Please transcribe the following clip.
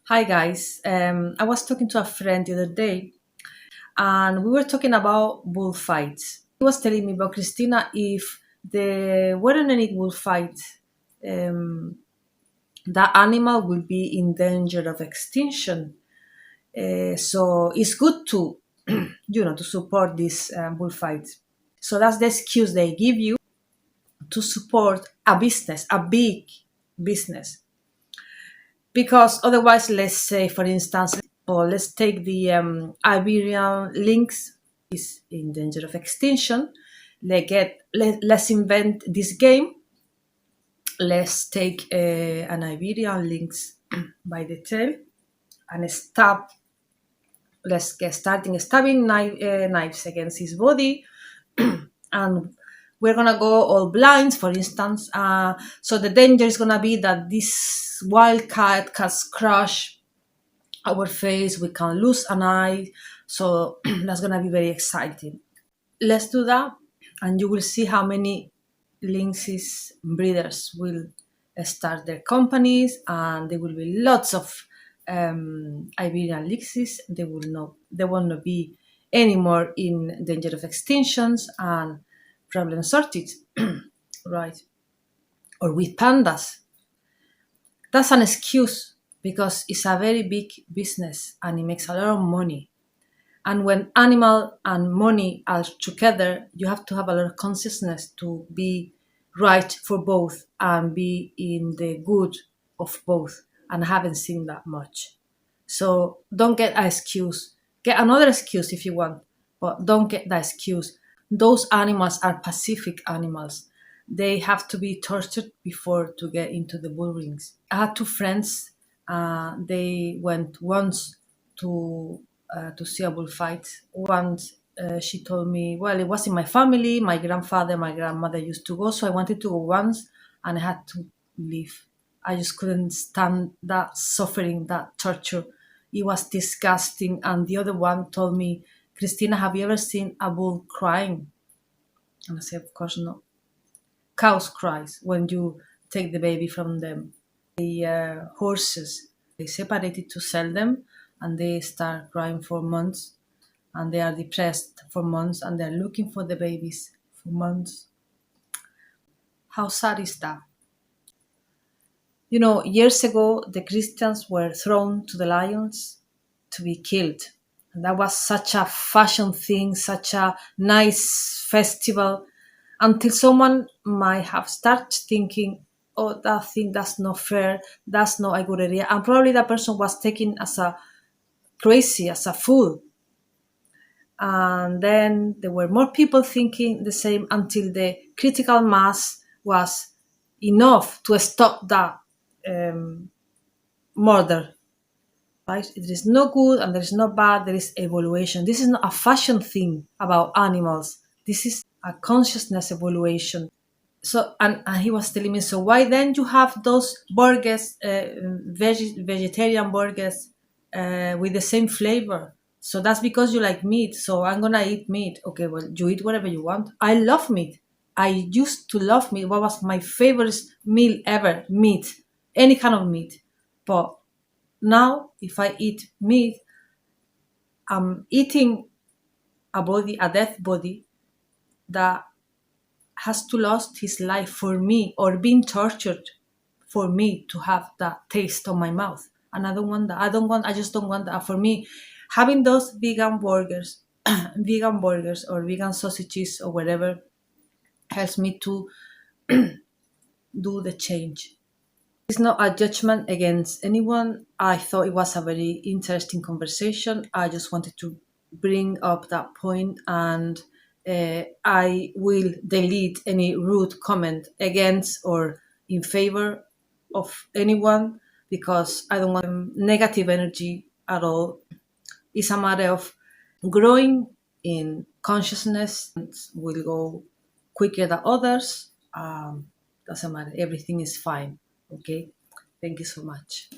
Hi guys, I was talking to a friend the other day and we were talking about bullfights. He was telling me about Christina if there weren't any bullfight, um, that animal will be in danger of extinction. So it's good to, to support these bullfights. So that's the excuse they give you to support a business, a big business. Because otherwise, let's say, for instance, or let's take the Iberian lynx is in danger of extinction. Let's invent this game. Let's take an Iberian lynx by the tail and stab. Let's get starting stabbing knives against his body, and we're gonna go all blinds, for instance. So the danger is gonna be that this wild cat can crush our face, we can lose an eye. So that's gonna be very exciting. Let's do that, and you will see how many lynxes breeders will start their companies, and there will be lots of Iberian lynxes. They will not be anymore in danger of extinctions and problem sorted, right? Or with pandas. That's an excuse because it's a very big business and it makes a lot of money. And when animal and money are together, you have to have a lot of consciousness to be right for both and be in the good of both. And I haven't seen that much. So don't get an excuse. Get another excuse if you want, but don't get that excuse. Those animals are pacific animals. They have to be tortured before to get into the bull rings. I had two friends. They went once to see a bullfight. Once she told me, well, it was in my family. My grandfather, my grandmother used to go, so I wanted to go once, and I had to leave. I just couldn't stand that suffering, that torture. It was disgusting. And the other one told me, Christina, have you ever seen a bull crying? And I said, of course not. Cows cries when you take the baby from them. The horses, they separated to sell them, and they start crying for months, and they are depressed for months, and they're looking for the babies for months. How sad is that? Years ago, the Christians were thrown to the lions to be killed. And that was such a fashion thing, such a nice festival, until someone might have started thinking, oh, that thing, that's not fair, that's not a good idea. And probably that person was taken as a crazy, as a fool. And then there were more people thinking the same until the critical mass was enough to stop that murder. Right? There is no good and there is no bad, there is evaluation. This is not a fashion thing about animals. This is a consciousness evaluation. So, and he was telling me, so why then you have those burgers, vegetarian burgers with the same flavor? So that's because you like meat. So I'm gonna eat meat. Okay, well, you eat whatever you want. I love meat. I used to love meat. What was my favorite meal ever? Meat, any kind of meat. But now, if I eat meat, I'm eating a dead body that has to lost his life for me or being tortured for me to have that taste on my mouth. And I don't want that. I just don't want that. For me, having those vegan burgers, vegan burgers or vegan sausages or whatever helps me to do the change. It's not a judgment against anyone. I thought it was a very interesting conversation. I just wanted to bring up that point, and I will delete any rude comment against or in favor of anyone because I don't want negative energy at all. It's a matter of growing in consciousness. Will go quicker than others. Doesn't matter. Everything is fine. Okay. Thank you so much.